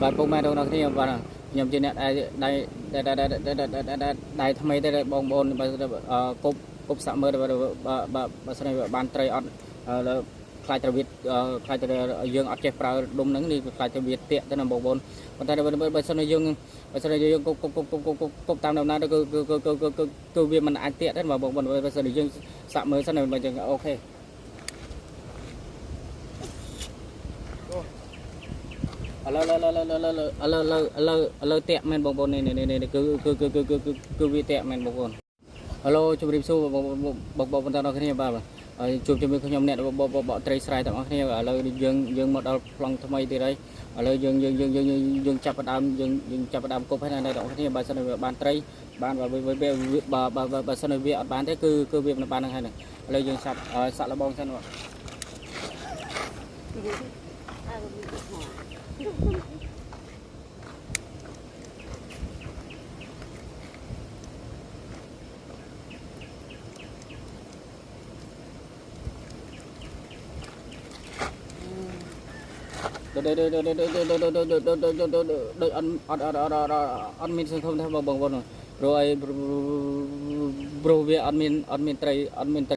បាទពុកម៉ែបងប្អូនគ្នាបាទខ្ញុំជាអ្នកដែលថ្មីតែបងប្អូនបើគប់សាក់មើលបើស្រីបានត្រីអត់ខ្លាចទៅវាខ្លាចទៅយើងអត់ចេះប្រើដុំហ្នឹងនេះខ្លាចទៅវាតាក់ទៅណាបងប្អូនប៉ុន្តែបើសិនយើងគប់តាមដំណើរគឺវាមិនអាចតាក់ទេបងប្អូនបើសិនយើងសាក់មើលសិនបើចឹងអូខេ លើតាក់មែនបងប្អូននេះគឺវាតាក់មែនបងប្អូនហឡូជម្រាបសួរបងប្អូនទាំងអស់គ្នាបាទជួបជាមួយខ្ញុំអ្នកបកត្រីស្រែទាំងអស់គ្នាឥឡូវយើងមកដល់ប្លង់ថ្មីទៀតហើយឥឡូវយើងចាប់ផ្ដើមយើងចាប់ផ្ដើមគប់ហើយនៅទាំងអស់គ្នាបើសិនវាបានត្រីបានបើសិនវាអត់បានទេគឺវាមិនបានហ្នឹងហើយឥឡូវយើងសាក់លបងសិនបង đôi ăn min không theo bằng bằng rồi rồi bro về ăn min tray